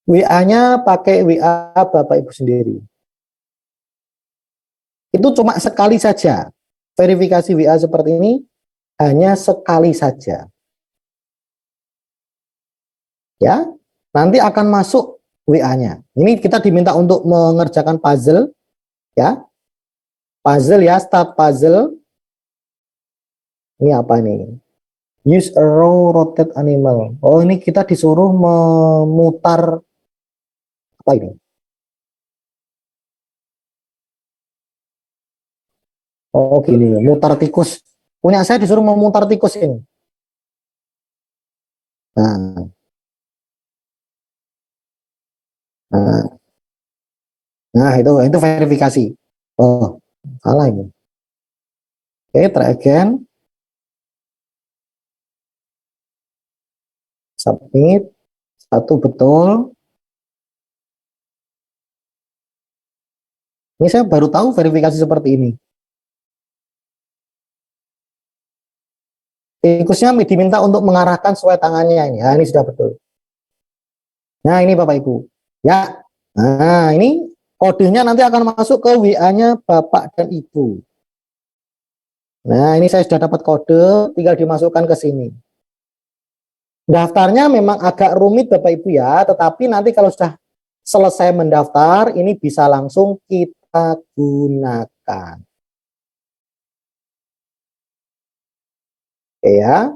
WA-nya pakai WA Bapak Ibu sendiri. Itu cuma sekali saja. Verifikasi WA seperti ini hanya sekali saja. Ya, nanti akan masuk WA-nya. Ini kita diminta untuk mengerjakan puzzle, ya. Puzzle ya, start puzzle. Ini apa nih? Use a row rotate animal. Oh, ini kita disuruh memutar apa ini? Oh, gini, mutar tikus. Punya saya disuruh memutar tikus ini. Nah, nah, nah itu verifikasi. Oh, salah ini. Oke, try again. Submit. Satu betul. Ini saya baru tahu verifikasi seperti ini. Tikusnya diminta untuk mengarahkan sesuai tangannya ini. Nah, ini sudah betul. Nah, ini Bapak Ibu. Ya. Nah, ini kodenya nanti akan masuk ke WA-nya Bapak dan Ibu. Nah, ini saya sudah dapat kode, tinggal dimasukkan ke sini. Daftarnya memang agak rumit Bapak Ibu ya, tetapi nanti kalau sudah selesai mendaftar, ini bisa langsung kita gunakan. Oke ya.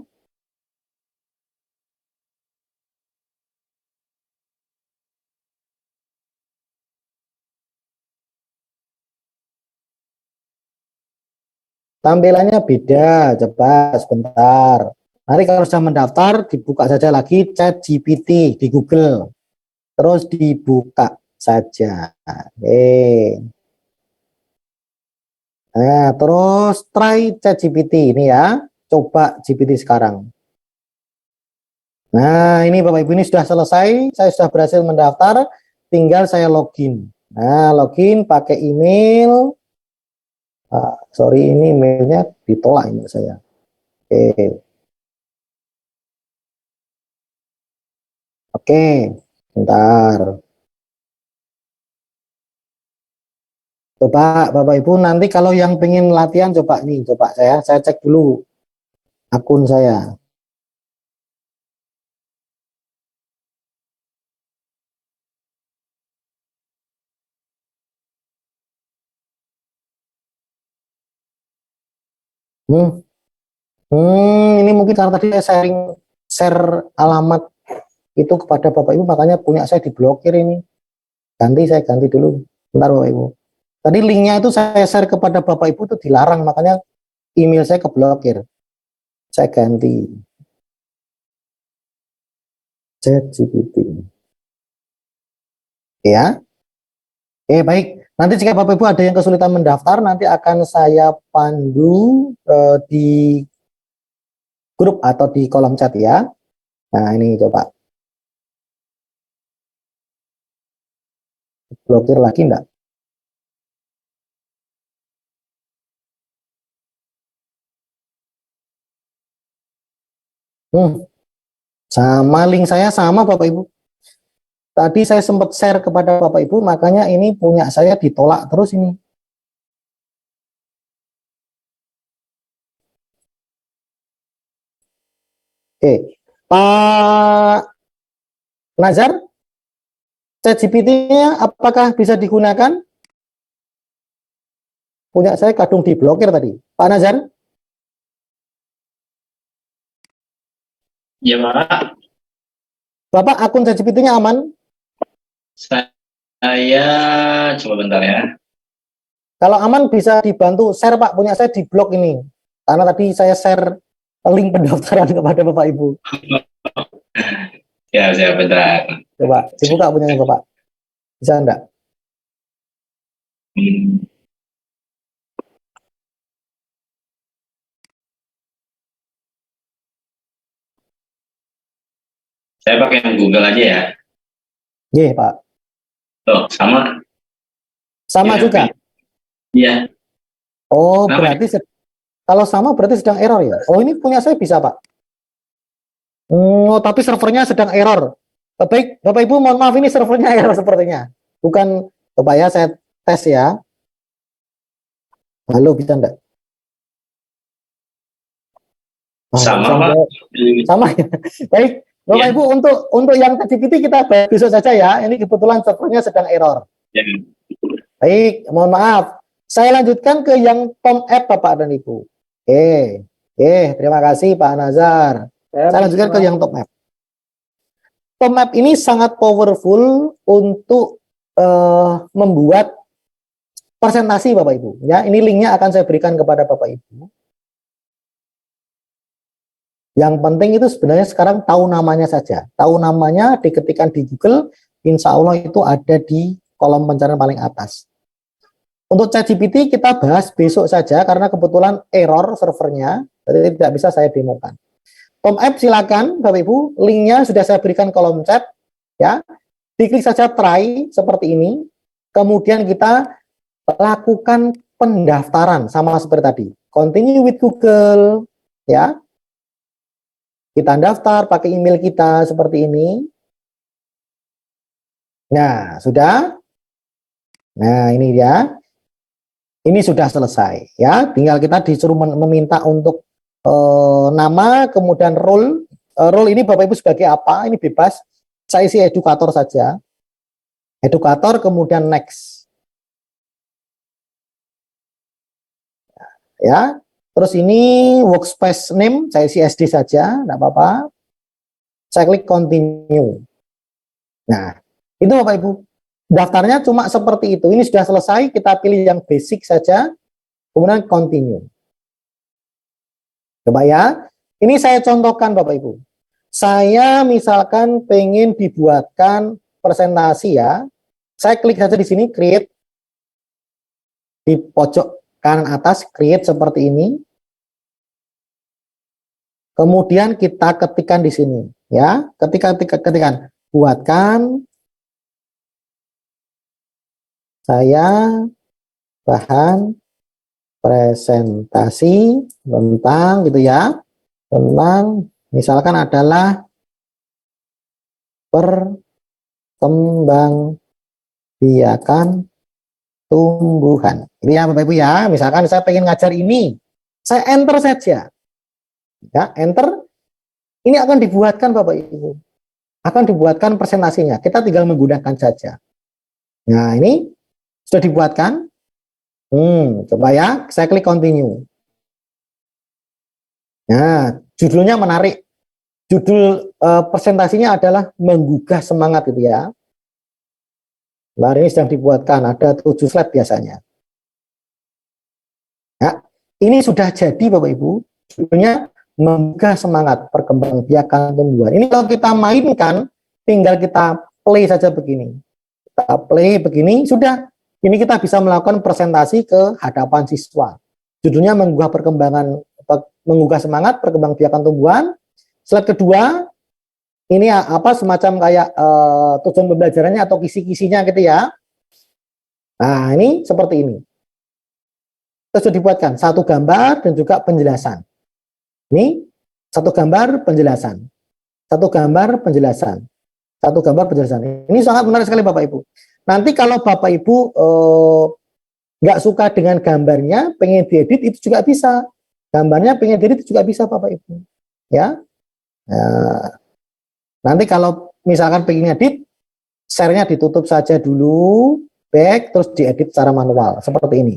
Tampilannya beda, coba sebentar. Nanti kalau sudah mendaftar, dibuka saja lagi chat GPT di Google. Terus dibuka saja. Nah, terus try chat GPT ini ya. Coba GPT sekarang. Nah, ini Bapak Ibu ini sudah selesai. Saya sudah berhasil mendaftar. Tinggal saya login. Nah, login pakai email. Sorry, ini emailnya ditolak email saya. Oke. Oke, bentar. Coba Bapak Ibu nanti kalau yang pengen latihan coba nih, coba saya cek dulu akun saya. Hmm, ini mungkin karena tadi saya share alamat itu kepada Bapak Ibu, makanya punya saya diblokir ini. Saya ganti dulu. Bentar Bapak Ibu. Tadi linknya itu saya share kepada Bapak Ibu itu dilarang, makanya email saya keblokir. Saya ganti. ChatGPT. Ya. Baik. Nanti jika Bapak Ibu ada yang kesulitan mendaftar, nanti akan saya pandu di grup atau di kolom chat ya. Nah, ini coba. Blokir lagi enggak? Sama link saya sama Bapak Ibu. Tadi saya sempat share kepada Bapak Ibu, makanya ini punya saya ditolak terus ini. Oke, Pak Nazar, ChatGPT-nya apakah bisa digunakan? Punya saya kadung diblokir tadi. Pak Nazar? Ya Pak. Bapak akun ChatGPT-nya aman? Saya coba bentar ya. Kalau aman bisa dibantu share Pak, punya saya di blog ini. Karena tadi saya share link pendaftaran kepada Bapak Ibu. Ya, saya bentar. Coba dibuka punyanya Bapak. Bisa enggak? Saya pakai yang Google aja ya. Iya Pak. Tuh, sama. Sama Ya, juga? iya. Oh, Kenapa? berarti kalau sama berarti sedang error ya? Oh, ini punya saya bisa Pak. Oh, tapi servernya sedang error. Baik, Bapak Ibu, mohon maaf ini servernya error sepertinya. Bukan, coba ya saya tes ya. Halo, bisa enggak? Sama, Pak. Sama ya. Baik, Bapak Ya. Ibu, untuk yang ChatGPT kita besok saja ya. Ini kebetulan servernya sedang error. Ya. Baik, mohon maaf. Saya lanjutkan ke yang Tom App, Bapak dan Ibu. Terima kasih Pak Nazar. Saya lanjutkan ke yang Tom App. Tom App ini sangat powerful untuk membuat presentasi Bapak Ibu. Ya, ini linknya akan saya berikan kepada Bapak Ibu. Yang penting itu sebenarnya sekarang tahu namanya saja. Tahu namanya, diketikkan di Google, insya Allah itu ada di kolom pencarian paling atas. Untuk ChatGPT kita bahas besok saja karena kebetulan error servernya, jadi tidak bisa saya demokan. Tom App silakan Bapak Ibu, linknya sudah saya berikan kolom chat, ya. Diklik saja try seperti ini, kemudian kita lakukan pendaftaran sama seperti tadi. Continue with Google, ya. Kita daftar pakai email kita seperti ini. Nah, sudah. Nah, ini dia. Ini sudah selesai, ya. Tinggal kita disuruh meminta untuk nama, kemudian role. Role ini Bapak Ibu sebagai apa? Ini bebas. Saya isi edukator saja. Edukator, kemudian next. Ya. Terus ini workspace name, saya isi SD saja, enggak apa-apa. Saya klik continue. Nah, itu Bapak Ibu. Daftarnya cuma seperti itu. Ini sudah selesai, kita pilih yang basic saja, kemudian continue. Coba ya, ini saya contohkan Bapak Ibu. Saya misalkan pengen dibuatkan presentasi ya, saya klik saja di sini, create, di pojok kanan atas, create seperti ini. Kemudian kita ketikkan di sini, ya, ketikkan, buatkan saya bahan presentasi tentang gitu ya, tentang misalkan adalah perkembangbiakan tumbuhan. Ini ya Bapak Ibu ya, misalkan saya pengen ngajar ini, saya enter saja, ya enter, ini akan dibuatkan Bapak Ibu, akan dibuatkan presentasinya. Kita tinggal menggunakan saja. Nah ini sudah dibuatkan. Coba ya, saya klik continue. Nah, judulnya menarik. Judul presentasinya adalah menggugah semangat gitu ya. Nah, ini sedang dibuatkan, ada 7 slide biasanya. Ya, ini sudah jadi Bapak Ibu. Judulnya menggugah semangat perkembangbiakan tumbuhan. Ini kalau kita mainkan, tinggal kita play saja begini. Kita play begini, sudah. Ini kita bisa melakukan presentasi ke hadapan siswa. Judulnya menggugah semangat perkembangbiakan tumbuhan. Slide kedua, ini apa semacam kayak tujuan pembelajarannya atau kisi-kisinya gitu ya. Nah, ini seperti ini. Terus dibuatkan satu gambar dan juga penjelasan. Ini satu gambar penjelasan. Satu gambar penjelasan. Satu gambar penjelasan. Ini sangat menarik sekali Bapak Ibu. Nanti kalau Bapak Ibu nggak suka dengan gambarnya, pengen diedit itu juga bisa. Gambarnya pengen diedit juga bisa Bapak Ibu. Ya. Nanti kalau misalkan pengen edit, share-nya ditutup saja dulu, back, terus diedit secara manual seperti ini.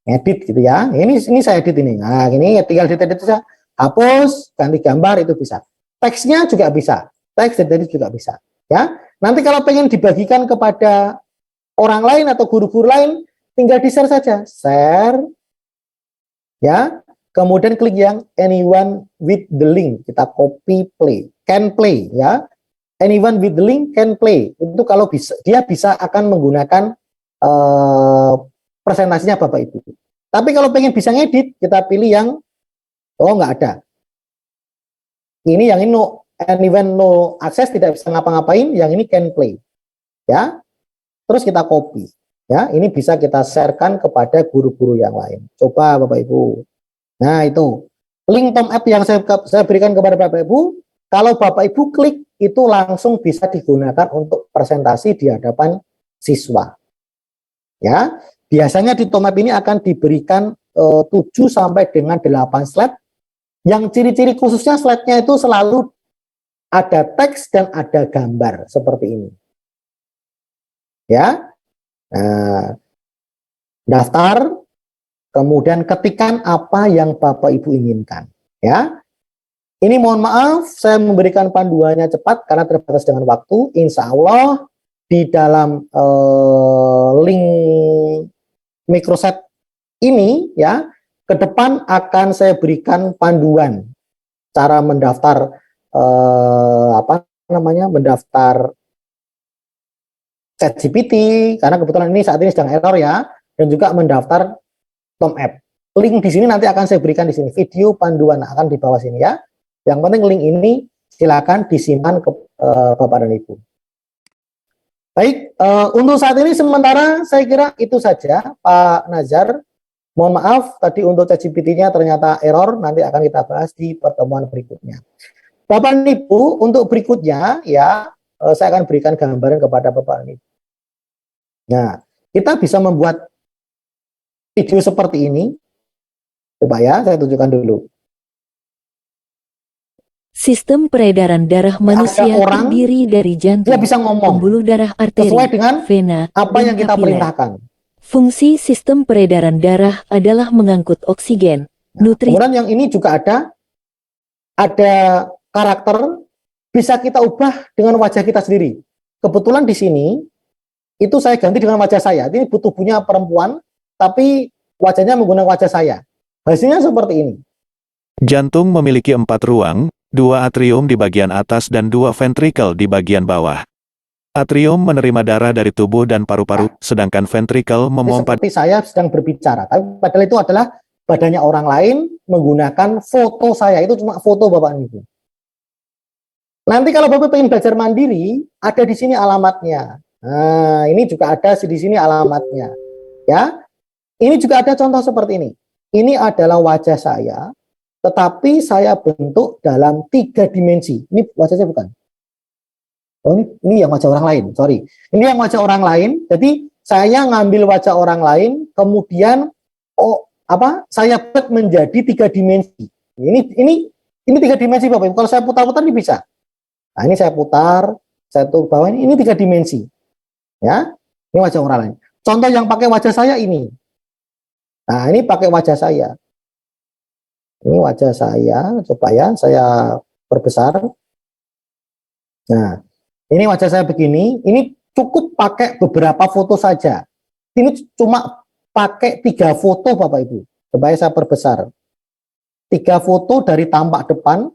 Edit gitu ya. Ini saya edit ini. Nah, ini tinggal diedit saja. Hapus, ganti gambar itu bisa. Teksnya juga bisa. Teks edit juga bisa. Ya. Nanti kalau pengen dibagikan kepada orang lain atau guru-guru lain, tinggal di-share saja. Share, ya. Kemudian klik yang anyone with the link. Kita copy, play. Can play, ya. Anyone with the link can play. Itu kalau bisa, dia bisa akan menggunakan presentasinya Bapak Ibu. Tapi kalau pengen bisa ngedit, kita pilih yang, nggak ada. Ini yang ini no, anyone no access, tidak bisa ngapa-ngapain, yang ini can play. Ya. Terus kita copy, ya. Ini bisa kita sharekan kepada guru-guru yang lain. Coba Bapak Ibu. Nah itu link Tom App yang saya berikan kepada Bapak Ibu. Kalau Bapak Ibu klik itu langsung bisa digunakan untuk presentasi di hadapan siswa. Ya, biasanya di Tomap ini akan diberikan 7 sampai dengan 8 slide. Yang ciri-ciri khususnya slide-nya itu selalu ada teks dan ada gambar seperti ini. Ya. Nah, daftar, kemudian ketikkan apa yang Bapak Ibu inginkan. Ya, ini mohon maaf saya memberikan panduannya cepat karena terbatas dengan waktu. Insya Allah di dalam link Microsoft ini ya, ke depan akan saya berikan panduan cara mendaftar mendaftar ChatGPT, karena kebetulan ini saat ini sedang error ya, dan juga mendaftar Tomap. Link di sini nanti akan saya berikan di sini, video panduan akan di bawah sini ya. Yang penting link ini silakan disimpan ke Bapak dan Ibu. Baik, untuk saat ini sementara saya kira itu saja Pak Nazar. Mohon maaf tadi untuk ChatGPT-nya ternyata error, nanti akan kita bahas di pertemuan berikutnya. Bapak dan Ibu, untuk berikutnya ya saya akan berikan gambaran kepada Bapak dan Ibu. Nah, kita bisa membuat video seperti ini. Coba ya, saya tunjukkan dulu. Sistem peredaran darah manusia orang, terdiri dari jantung, dia bisa ngomong pembuluh darah arteri, sesuai dengan vena, apa dan yang kita kapiler. perintahkan. Fungsi sistem peredaran darah adalah mengangkut oksigen, nutrisi. Kemudian yang ini juga ada karakter, bisa kita ubah dengan wajah kita sendiri. Kebetulan di sini itu saya ganti dengan wajah saya. Ini tubuhnya perempuan, tapi wajahnya menggunakan wajah saya. Hasilnya seperti ini. Jantung memiliki 4 ruang, 2 atrium di bagian atas dan 2 ventrikel di bagian bawah. Atrium menerima darah dari tubuh dan paru-paru, sedangkan ventrikel memompa. Seperti saya sedang berbicara, tapi padahal itu adalah badannya orang lain menggunakan foto saya. Itu cuma foto Bapak Ibu. Nanti kalau Bapak ingin belajar mandiri, ada di sini alamatnya. Nah, ini juga ada di sini alamatnya. Ya, ini juga ada contoh seperti ini. Ini adalah wajah saya, tetapi saya bentuk dalam 3 dimensi. Ini wajah saya bukan. Oh, ini yang wajah orang lain. Sorry, ini yang wajah orang lain. Jadi saya ngambil wajah orang lain, kemudian saya buat menjadi 3 dimensi. Ini 3 dimensi Bapak Ibu. Kalau saya putar-putar ini bisa. Nah, ini saya putar, saya tuh bawah ini 3 dimensi. Ya, ini wajah orang lain. Contoh yang pakai wajah saya ini. Nah, ini pakai wajah saya. Ini wajah saya, coba ya, saya perbesar. Nah, ini wajah saya begini. Ini cukup pakai beberapa foto saja. Ini cuma pakai 3 foto Bapak Ibu. Coba ya, saya perbesar. 3 foto dari tampak depan,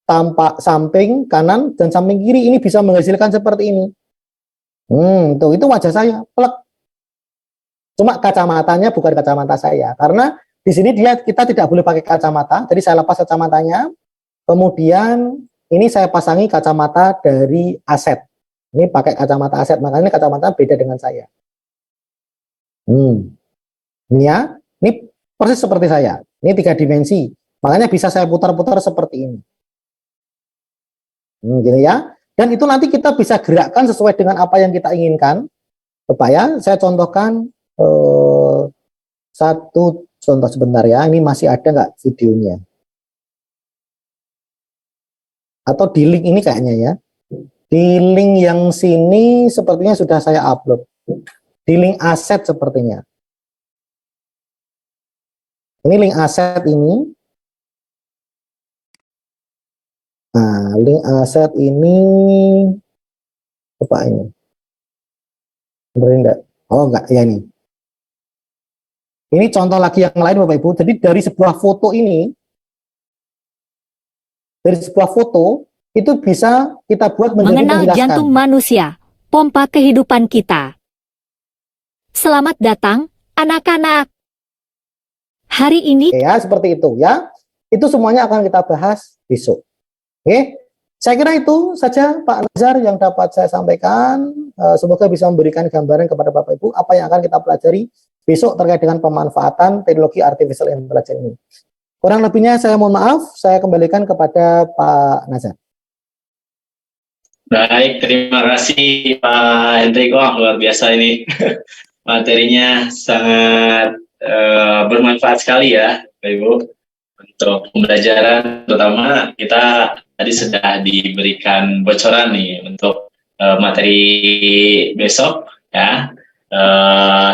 tampak samping kanan, dan samping kiri. Ini bisa menghasilkan seperti ini. Itu wajah saya, plek. Cuma kacamatanya bukan kacamata saya, karena di sini kita tidak boleh pakai kacamata. Jadi saya lepas kacamatanya, kemudian ini saya pasangi kacamata dari Aset. Ini pakai kacamata Aset, makanya ini kacamata beda dengan saya. Ini ya, ini persis seperti saya. Ini 3 dimensi, makanya bisa saya putar-putar seperti ini. Gini ya. Dan itu nanti kita bisa gerakkan sesuai dengan apa yang kita inginkan. Coba ya, saya contohkan satu contoh sebentar ya. Ini masih ada nggak videonya? Atau di link ini kayaknya ya. Di link yang sini sepertinya sudah saya upload. Di link Aset sepertinya. Ini link Aset ini. Nah, link Aset ini apa ini? Bener enggak? Oh enggak, ya ini. Ini contoh lagi yang lain Bapak Ibu. Jadi dari sebuah foto ini, itu bisa kita buat menjadi mengenal penjelasan. jantung manusia, pompa kehidupan kita. Selamat datang, anak-anak. Hari ini Ya, seperti itu ya. Itu semuanya akan kita bahas besok. Oke, saya kira itu saja Pak Nazar yang dapat saya sampaikan. Semoga bisa memberikan gambaran kepada Bapak Ibu apa yang akan kita pelajari besok terkait dengan pemanfaatan teknologi artificial intelligence ini. Kurang lebihnya saya mohon maaf, saya kembalikan kepada Pak Nazar. Baik, terima kasih Pak Hendrik. Wah, luar biasa ini. Materinya sangat bermanfaat sekali ya, Bapak Ibu. Untuk pembelajaran, terutama kita tadi sudah diberikan bocoran nih untuk materi besok ya,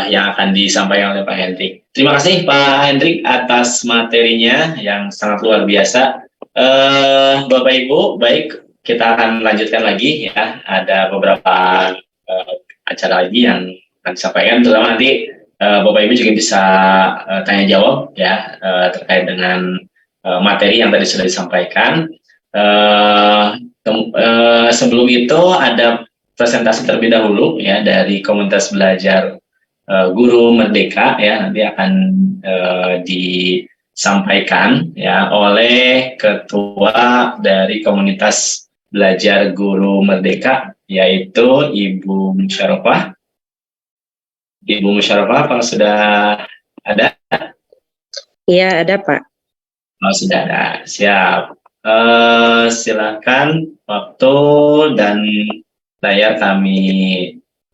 yang akan disampaikan oleh Pak Hendrik. Terima kasih Pak Hendrik atas materinya yang sangat luar biasa. Bapak Ibu, baik, kita akan lanjutkan lagi ya. Ada beberapa acara lagi yang akan disampaikan, terutama nanti Bapak Ibu juga bisa tanya jawab ya terkait dengan materi yang tadi sudah disampaikan. Sebelum itu ada presentasi terlebih dahulu ya dari komunitas belajar Guru Merdeka ya, nanti akan disampaikan ya oleh ketua dari komunitas belajar Guru Merdeka, yaitu Ibu Musyarofa. Ibu Musyarofa, apakah sudah ada? Iya, ada Pak. Oh, sudah ada. Siap. Silakan waktu dan layar kami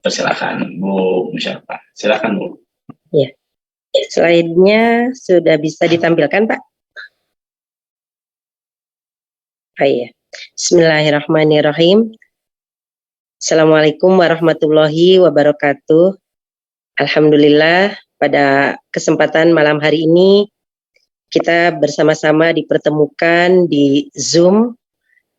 persilakan, Bu Musyarofa. Silakan, Bu. Ya. Slide-nya sudah bisa ditampilkan, Pak? Oh iya. Bismillahirrahmanirrahim. Assalamualaikum warahmatullahi wabarakatuh. Alhamdulillah, pada kesempatan malam hari ini kita bersama-sama dipertemukan di Zoom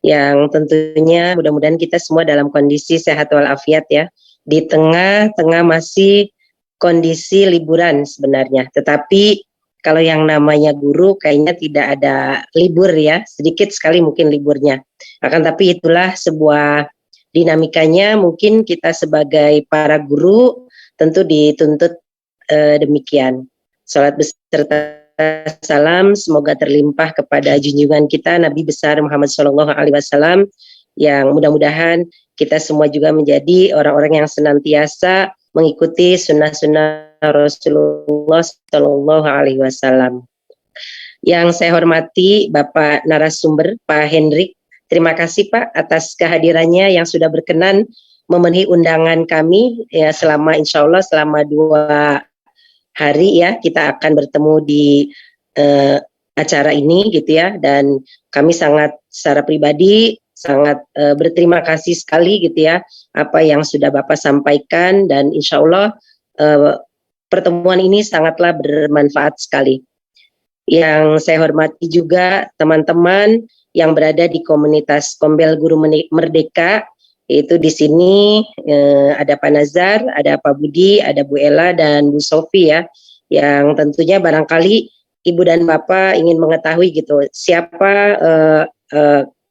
yang tentunya mudah-mudahan kita semua dalam kondisi sehat walafiat ya, di tengah-tengah masih kondisi liburan sebenarnya. Tetapi kalau yang namanya guru kayaknya tidak ada libur ya, sedikit sekali mungkin liburnya. Akan tapi itulah sebuah dinamikanya, mungkin kita sebagai para guru tentu dituntut demikian. Salat beserta salam semoga terlimpah kepada junjungan kita Nabi besar Muhammad SAW, yang mudah-mudahan kita semua juga menjadi orang-orang yang senantiasa mengikuti sunnah-sunnah Rasulullah SAW. Yang saya hormati Bapak narasumber Pak Hendrik, terima kasih Pak atas kehadirannya yang sudah berkenan memenuhi undangan kami ya, selama insya Allah selama 2 hari ya kita akan bertemu di acara ini gitu ya, dan kami sangat secara pribadi sangat berterima kasih sekali gitu ya apa yang sudah Bapak sampaikan, dan insya Allah pertemuan ini sangatlah bermanfaat sekali. Yang saya hormati juga teman-teman yang berada di komunitas Kombel Guru Merdeka, yaitu di sini ada Pak Nazar, ada Pak Budi, ada Bu Ella dan Bu Sofi ya, yang tentunya barangkali Ibu dan Bapak ingin mengetahui gitu siapa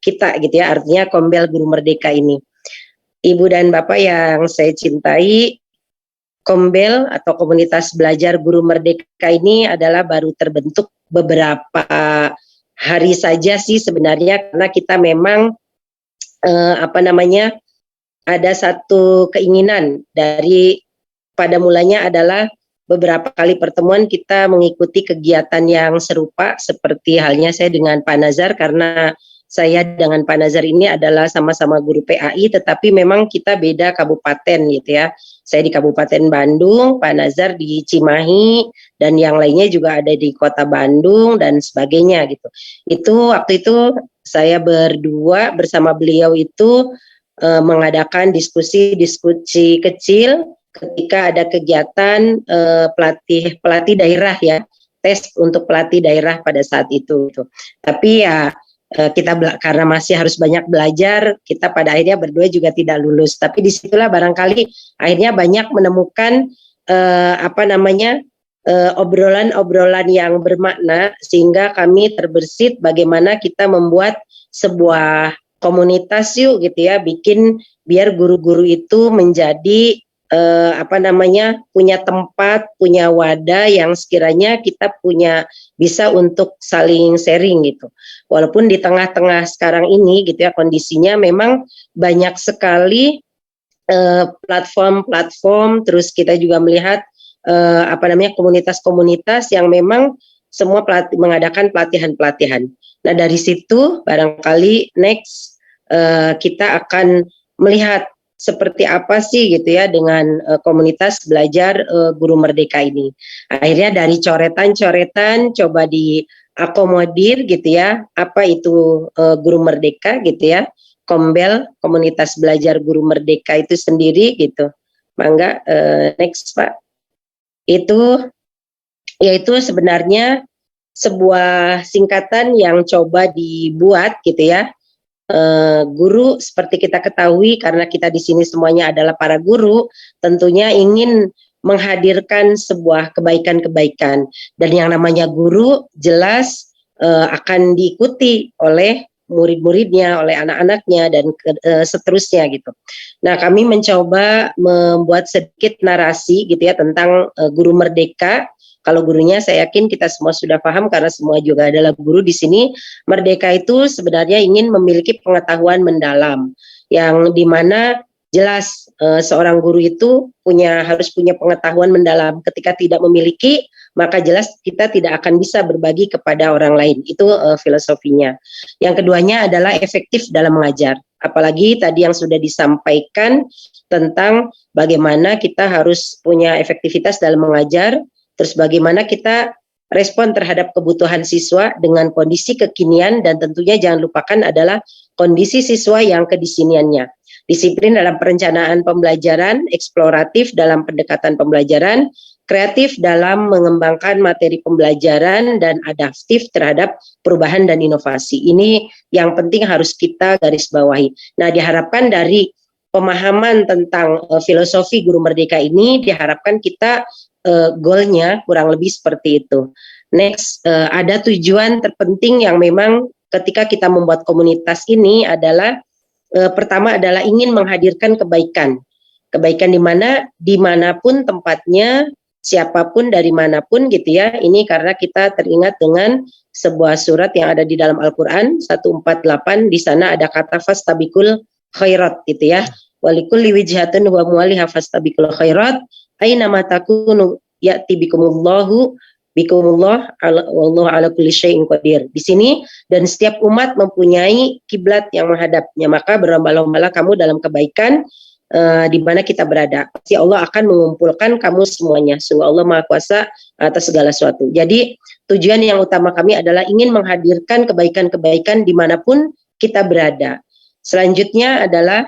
kita gitu ya, artinya Kombel Guru Merdeka ini. Ibu dan Bapak yang saya cintai, Kombel atau komunitas belajar Guru Merdeka ini adalah baru terbentuk beberapa hari saja sih sebenarnya, karena kita memang ada satu keinginan dari pada mulanya adalah beberapa kali pertemuan kita mengikuti kegiatan yang serupa seperti halnya saya dengan Pak Nazar, karena saya dengan Pak Nazar ini adalah sama-sama guru PAI, tetapi memang kita beda kabupaten gitu ya. Saya di Kabupaten Bandung, Pak Nazar di Cimahi, dan yang lainnya juga ada di Kota Bandung dan sebagainya gitu. Itu waktu itu saya berdua bersama beliau itu mengadakan diskusi kecil ketika ada kegiatan pelatih daerah ya, tes untuk pelatih daerah pada saat itu. Tapi ya kita karena masih harus banyak belajar, kita pada akhirnya berdua juga tidak lulus. Tapi disitulah barangkali akhirnya banyak menemukan obrolan-obrolan yang bermakna, sehingga kami terbersit bagaimana kita membuat sebuah komunitas yuk gitu ya, bikin biar guru-guru itu menjadi punya tempat, punya wadah yang sekiranya kita bisa untuk saling sharing gitu. Walaupun di tengah-tengah sekarang ini gitu ya kondisinya memang banyak sekali platform-platform, terus kita juga melihat komunitas-komunitas yang memang semua mengadakan pelatihan-pelatihan. Nah dari situ barangkali next kita akan melihat seperti apa sih gitu ya dengan komunitas belajar guru merdeka ini. Akhirnya dari coretan-coretan coba diakomodir gitu ya, apa itu guru merdeka gitu ya, Kombel, komunitas belajar guru merdeka itu sendiri gitu. Mangga next Pak. Itu yaitu sebenarnya sebuah singkatan yang coba dibuat gitu ya. Guru seperti kita ketahui karena kita di sini semuanya adalah para guru, tentunya ingin menghadirkan sebuah kebaikan-kebaikan, dan yang namanya guru jelas akan diikuti oleh murid-muridnya, oleh anak-anaknya dan seterusnya gitu. Nah, kami mencoba membuat sedikit narasi gitu ya tentang guru merdeka. Kalau gurunya saya yakin kita semua sudah paham karena semua juga adalah guru di sini. Merdeka itu sebenarnya ingin memiliki pengetahuan mendalam yang dimana jelas seorang guru itu harus punya pengetahuan mendalam. Ketika tidak memiliki, maka jelas kita tidak akan bisa berbagi kepada orang lain. Itu filosofinya. Yang keduanya adalah efektif dalam mengajar. Apalagi tadi yang sudah disampaikan tentang bagaimana kita harus punya efektivitas dalam mengajar. Terus bagaimana kita respon terhadap kebutuhan siswa dengan kondisi kekinian, dan tentunya jangan lupakan adalah kondisi siswa yang kedisiniannya. Disiplin dalam perencanaan pembelajaran, eksploratif dalam pendekatan pembelajaran, kreatif dalam mengembangkan materi pembelajaran, dan adaptif terhadap perubahan dan inovasi. Ini yang penting harus kita garis bawahi. Nah, diharapkan dari pemahaman tentang filosofi guru merdeka ini, diharapkan kita goalnya kurang lebih seperti itu. Next, ada tujuan terpenting yang memang ketika kita membuat komunitas ini adalah pertama adalah ingin menghadirkan kebaikan dimanapun tempatnya, siapapun dari manapun gitu ya. Ini karena kita teringat dengan sebuah surat yang ada di dalam Al-Quran 148, di sana ada kata fastabiqul khairat gitu ya. Walikulli wijhatun wa muwaliha fastabiqul khairat. Aina ma takunu ya'ti bikumullah wallahu ala kulli syai'in qadir. Di sini, dan setiap umat mempunyai kiblat yang menghadapnya, maka berlomba-lombalah kamu dalam kebaikan di mana kita berada. Pasti Allah akan mengumpulkan kamu semuanya. Sungguh Allah Maha Kuasa atas segala sesuatu. Jadi tujuan yang utama kami adalah ingin menghadirkan kebaikan-kebaikan dimanapun kita berada. Selanjutnya adalah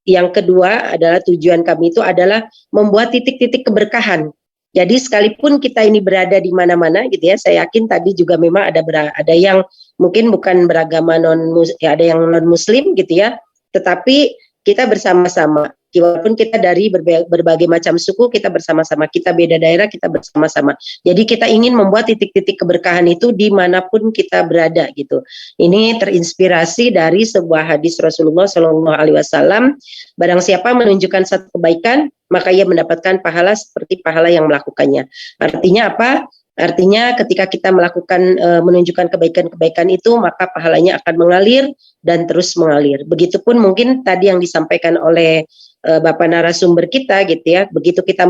yang kedua adalah tujuan kami itu adalah membuat titik-titik keberkahan. Jadi sekalipun kita ini berada di mana-mana gitu ya, saya yakin tadi juga memang ada yang mungkin bukan beragama ada yang non muslim gitu ya, tetapi kita bersama-sama. Walaupun kita dari berbagai macam suku, kita bersama-sama. Kita beda daerah, kita bersama-sama. Jadi kita ingin membuat titik-titik keberkahan itu dimanapun kita berada gitu. Ini terinspirasi dari sebuah hadis Rasulullah SAW. Barang siapa menunjukkan satu kebaikan, maka ia mendapatkan pahala seperti pahala yang melakukannya. Artinya apa? Artinya ketika kita melakukan menunjukkan kebaikan-kebaikan itu, maka pahalanya akan mengalir dan terus mengalir. Begitupun mungkin tadi yang disampaikan oleh Bapak narasumber kita gitu ya, begitu kita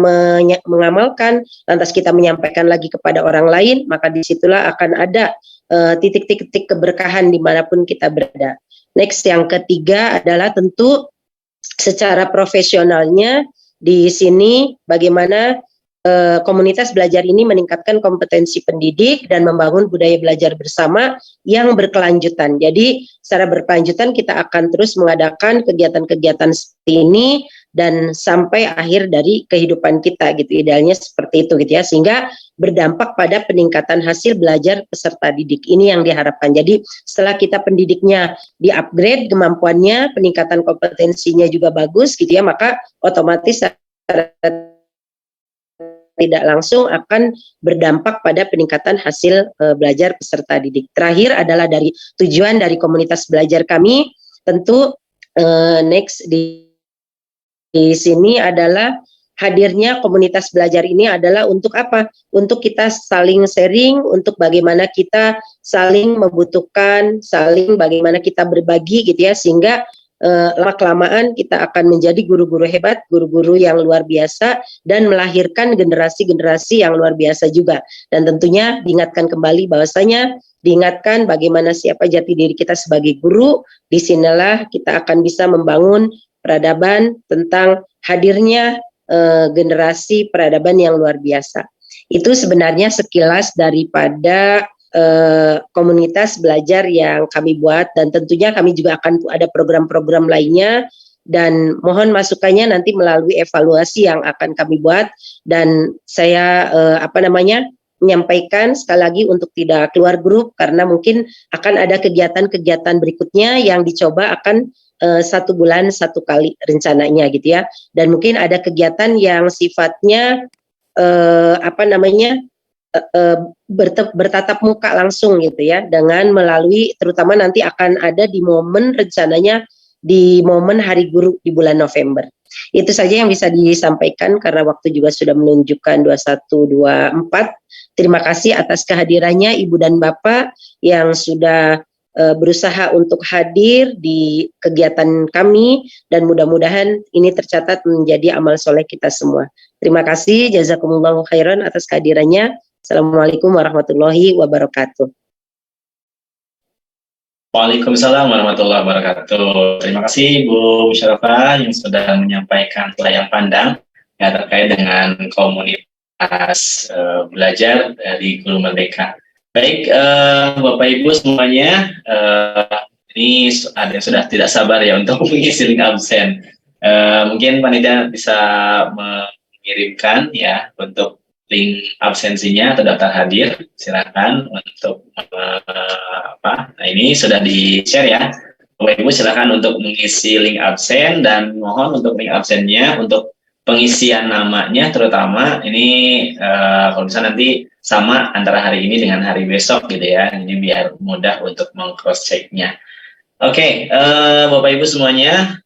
mengamalkan, lantas kita menyampaikan lagi kepada orang lain, maka disitulah akan ada titik-titik keberkahan dimanapun kita berada. Next, yang ketiga adalah tentu secara profesionalnya di sini bagaimana komunitas belajar ini meningkatkan kompetensi pendidik dan membangun budaya belajar bersama yang berkelanjutan. Jadi secara berkelanjutan kita akan terus mengadakan kegiatan-kegiatan seperti ini dan sampai akhir dari kehidupan kita gitu. Idealnya seperti itu gitu ya, sehingga berdampak pada peningkatan hasil belajar peserta didik. Ini yang diharapkan. Jadi setelah kita pendidiknya di-upgrade kemampuannya, peningkatan kompetensinya juga bagus gitu ya, maka otomatis tidak langsung akan berdampak pada peningkatan hasil belajar peserta didik. Terakhir adalah dari tujuan dari komunitas belajar kami, tentu next di sini adalah hadirnya komunitas belajar ini adalah untuk apa? Untuk kita saling sharing, untuk bagaimana kita saling membutuhkan, saling bagaimana kita berbagi gitu ya, sehingga lama-kelamaan kita akan menjadi guru-guru hebat, guru-guru yang luar biasa, dan melahirkan generasi-generasi yang luar biasa juga. Dan tentunya diingatkan kembali bahwasanya, diingatkan bagaimana siapa jati diri kita sebagai guru, disinilah kita akan bisa membangun peradaban tentang hadirnya generasi peradaban yang luar biasa. Itu sebenarnya sekilas daripada komunitas belajar yang kami buat, dan tentunya kami juga akan ada program-program lainnya, dan mohon masukannya nanti melalui evaluasi yang akan kami buat. Dan saya menyampaikan sekali lagi untuk tidak keluar grup, karena mungkin akan ada kegiatan-kegiatan berikutnya yang dicoba akan 1 bulan 1 kali rencananya gitu ya, dan mungkin ada kegiatan yang sifatnya bertatap muka langsung gitu ya, dengan melalui, terutama nanti akan ada di momen, rencananya di momen Hari Guru di bulan November. Itu saja yang bisa disampaikan karena waktu juga sudah menunjukkan 21.24. Terima kasih atas kehadirannya Ibu dan Bapak yang sudah berusaha untuk hadir di kegiatan kami, dan mudah-mudahan ini tercatat menjadi amal soleh kita semua. Terima kasih, jazakumullahu khairan atas kehadirannya. Assalamualaikum warahmatullahi wabarakatuh. Waalaikumsalam warahmatullahi wabarakatuh. Terima kasih Bu Musyawarah yang sudah menyampaikan layang pandang ya terkait dengan komunitas belajar dari Guru Merdeka. Baik, Bapak Ibu semuanya, ini ada yang sudah tidak sabar ya untuk mengisi link absen. Mungkin panitia bisa mengirimkan ya untuk link absensinya atau daftar hadir. Silakan untuk Nah ini sudah di-share ya. Bapak Ibu silakan untuk mengisi link absen, dan mohon untuk link absennya untuk pengisian namanya terutama ini kalau bisa nanti sama antara hari ini dengan hari besok gitu ya, ini biar mudah untuk meng-cross check-nya. Oke, Bapak Ibu semuanya,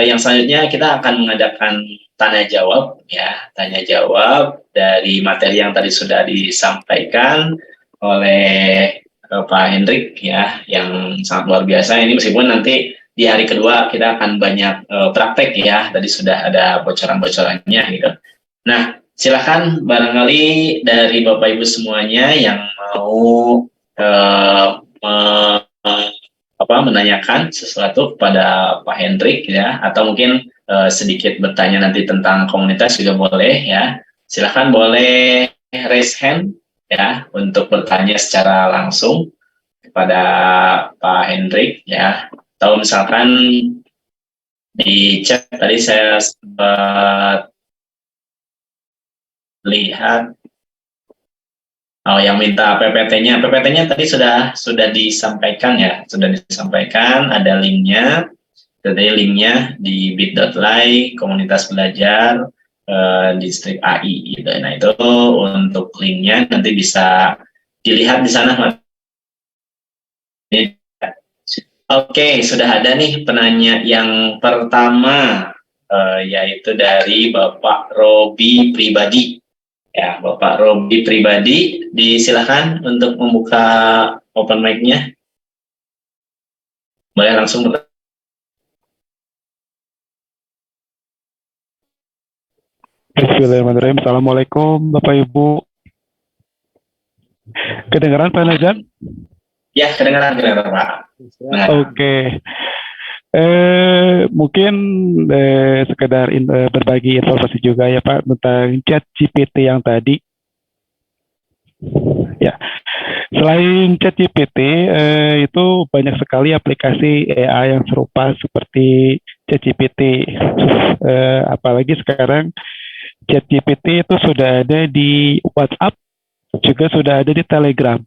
yang selanjutnya kita akan mengadakan tanya jawab ya, tanya jawab dari materi yang tadi sudah disampaikan oleh Pak Hendrik ya, yang sangat luar biasa ini, meskipun nanti di hari kedua kita akan banyak praktek ya, tadi sudah ada bocoran-bocorannya gitu. Nah, silakan barangkali dari Bapak Ibu semuanya yang mau menanyakan sesuatu kepada Pak Hendrik ya, atau mungkin sedikit bertanya nanti tentang komunitas juga boleh ya. Silakan boleh raise hand ya untuk bertanya secara langsung kepada Pak Hendrik ya. Atau misalkan di chat tadi saya sempat lihat yang minta PPT-nya. PPT-nya tadi sudah disampaikan ya, ada linknya. Jadi linknya di bit.ly komunitas belajar distrik AI gitu. Nah itu untuk linknya nanti bisa dilihat di sana. Oke, sudah ada nih penanya yang pertama, yaitu dari Bapak Robi Pribadi. Ya, Bapak Robi Pribadi, disilakan untuk membuka open mic-nya. Boleh langsung bertanya. Bismillahirrahmanirrahim. Assalamualaikum Bapak Ibu. Kedengaran Pak Nazar? Ya, kedengaran Pak. Nah. Oke. Mungkin sekedar berbagi informasi juga ya Pak tentang ChatGPT yang tadi. Ya, selain ChatGPT itu banyak sekali aplikasi AI yang serupa seperti ChatGPT. Apalagi sekarang ChatGPT itu sudah ada di WhatsApp, juga sudah ada di Telegram.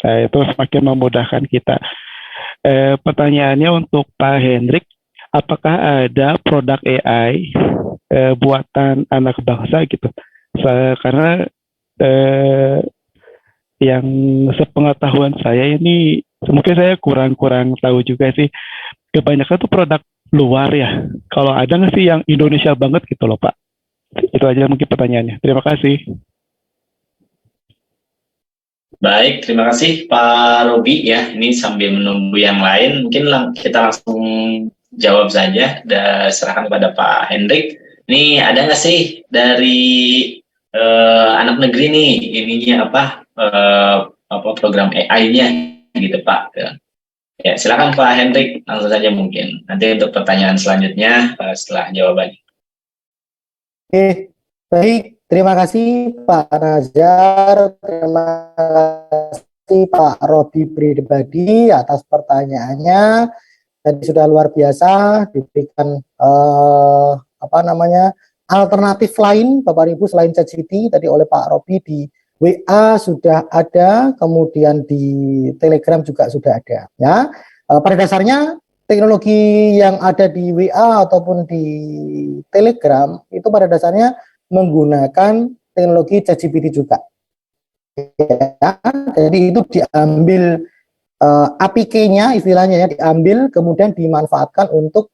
Nah, itu semakin memudahkan kita. Pertanyaannya untuk Pak Hendrik, apakah ada produk AI buatan anak bangsa gitu? Karena yang sepengetahuan saya ini, mungkin saya kurang tahu juga sih, kebanyakan tuh produk luar ya. Kalau ada nggak sih yang Indonesia banget gitu loh Pak? Itu aja mungkin pertanyaannya. Terima kasih. Baik, terima kasih Pak Robi ya. Ini sambil menunggu yang lain, mungkin kita langsung jawab saja, serahkan kepada Pak Hendrik. Ini ada nggak sih dari anak negeri nih ininya apa program AI-nya gitu Pak? Ya, silakan Pak Hendrik, langsung saja mungkin. Nanti untuk pertanyaan selanjutnya setelah jawabannya. Oke, baik. Terima kasih Pak Nazar, terima kasih Pak Robi pribadi atas pertanyaannya. Tadi sudah luar biasa diberikan alternatif lain Bapak Ibu selain ChatGPT tadi oleh Pak Robi di WA sudah ada, kemudian di Telegram juga sudah ada. Ya, pada dasarnya teknologi yang ada di WA ataupun di Telegram itu pada dasarnya menggunakan teknologi ChatGPT juga. Ya, jadi itu diambil APK-nya istilahnya ya, diambil kemudian dimanfaatkan untuk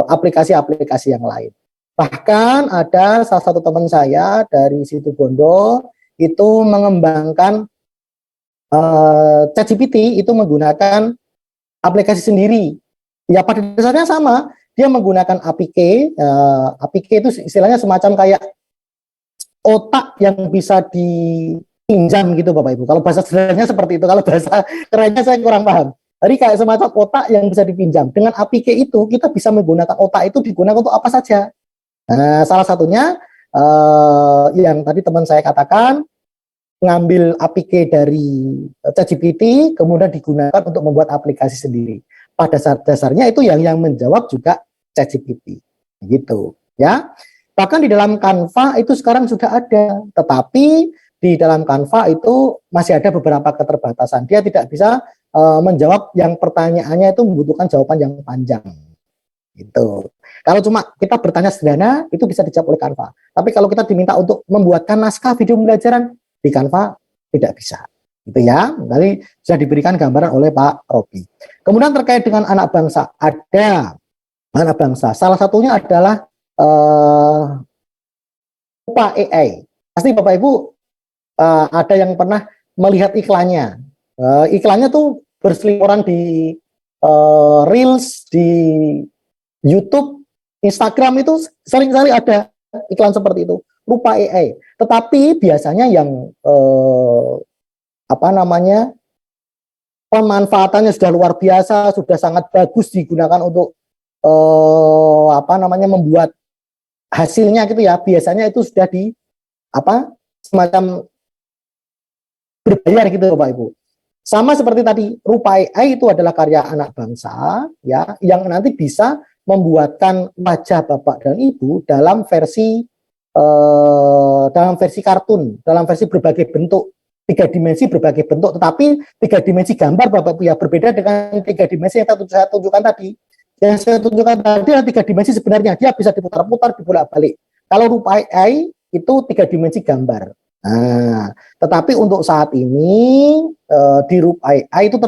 aplikasi-aplikasi yang lain. Bahkan ada salah satu teman saya dari Situbondo itu mengembangkan ChatGPT itu menggunakan aplikasi sendiri. Ya pada dasarnya sama, dia menggunakan APK. APK itu istilahnya semacam kayak otak yang bisa dipinjam gitu Bapak Ibu. Kalau bahasa sederhananya seperti itu, kalau bahasa kerennya saya kurang paham. Jadi kayak semacam otak yang bisa dipinjam. Dengan APK itu kita bisa menggunakan otak itu digunakan untuk apa saja. Nah, salah satunya yang tadi teman saya katakan, ngambil APK dari ChatGPT kemudian digunakan untuk membuat aplikasi sendiri. Pada dasarnya itu yang menjawab juga ChatGPT, gitu ya. Bahkan di dalam Canva itu sekarang sudah ada, tetapi di dalam Canva itu masih ada beberapa keterbatasan. Dia tidak bisa menjawab yang pertanyaannya itu membutuhkan jawaban yang panjang. Gitu. Kalau cuma kita bertanya sederhana itu bisa dijawab oleh Canva. Tapi kalau kita diminta untuk membuatkan naskah video pembelajaran di Canva tidak bisa. Gitu ya. Tadi sudah diberikan gambaran oleh Pak Robi. Kemudian terkait dengan anak bangsa, ada anak bangsa. Salah satunya adalah Rupa AI. Pasti Bapak Ibu ada yang pernah melihat iklannya. Iklannya tuh berseliweran di Reels, di YouTube, Instagram itu sering kali ada iklan seperti itu, Rupa AI. Tetapi biasanya yang pemanfaatannya sudah luar biasa, sudah sangat bagus digunakan untuk membuat hasilnya gitu ya. Biasanya itu sudah di semacam berbayar gitu Bapak Ibu. Sama seperti tadi, Rupa AI itu adalah karya anak bangsa ya, yang nanti bisa membuatkan wajah Bapak dan Ibu dalam versi kartun, dalam versi berbagai bentuk, 3 dimensi berbagai bentuk, tetapi 3 dimensi gambar Bapak Ibu ya berbeda dengan 3 dimensi yang saya tunjukkan tadi. Yang saya tunjukkan tadi adalah 3 dimensi sebenarnya, dia bisa diputar-putar, dibolak-balik. Kalau Rupa AI itu 3 dimensi gambar. Nah, tetapi untuk saat ini di Rupa AI itu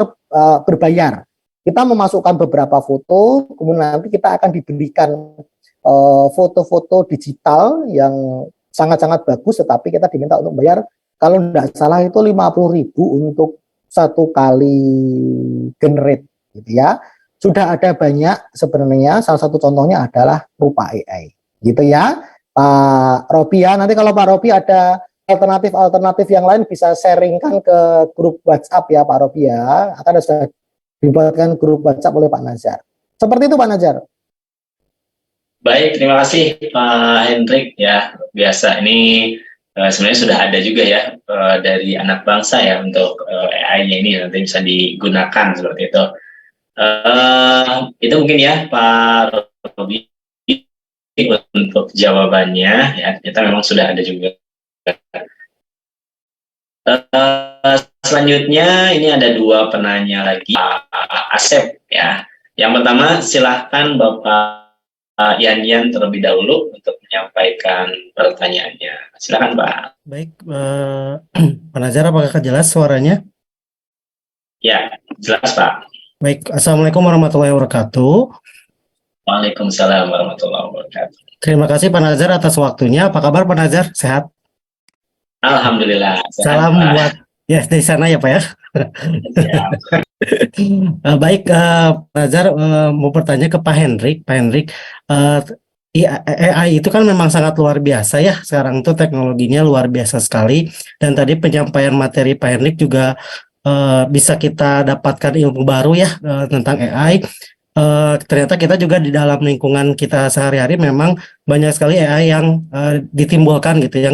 berbayar. Kita memasukkan beberapa foto, kemudian nanti kita akan diberikan foto-foto digital yang sangat-sangat bagus, tetapi kita diminta untuk bayar, kalau tidak salah itu 50.000 untuk 1 kali generate, gitu ya. Sudah ada banyak sebenarnya, salah satu contohnya adalah Rupa AI, gitu ya, Pak Robi ya. Nanti kalau Pak Robi ada alternatif yang lain bisa sharingkan ke grup WhatsApp ya Pak Robi ya, akan sudah dibuatkan grup WhatsApp oleh Pak Nazar. Seperti itu Pak Nazar. Baik, terima kasih Pak Hendrik ya. Biasa ini sebenarnya sudah ada juga ya dari anak bangsa ya untuk AI-nya ini nanti bisa digunakan seperti itu. Itu mungkin ya Pak Robi untuk jawabannya ya. Kita memang sudah ada juga. Selanjutnya ini ada 2 penanya lagi, Pak Asep ya. Yang pertama silahkan Bapak Yan terlebih dahulu untuk menyampaikan pertanyaannya. Silahkan Pak. Baik, Pak Nazar, apakah jelas suaranya? Ya, jelas Pak. Baik, Assalamualaikum warahmatullahi wabarakatuh. Waalaikumsalam warahmatullahi wabarakatuh. Terima kasih Pak Nazar atas waktunya. Apa kabar Pak Nazar? Sehat? Alhamdulillah. Salam buat ya dari sana ya Pak ya. Ya. Baik, Pak Nazar, mau bertanya ke Pak Hendrik. Pak Hendrik, AI itu kan memang sangat luar biasa ya. Sekarang tuh teknologinya luar biasa sekali. Dan tadi penyampaian materi Pak Hendrik juga bisa kita dapatkan ilmu baru ya tentang AI. Ternyata kita juga di dalam lingkungan kita sehari-hari memang banyak sekali AI yang ditimbulkan gitu, yang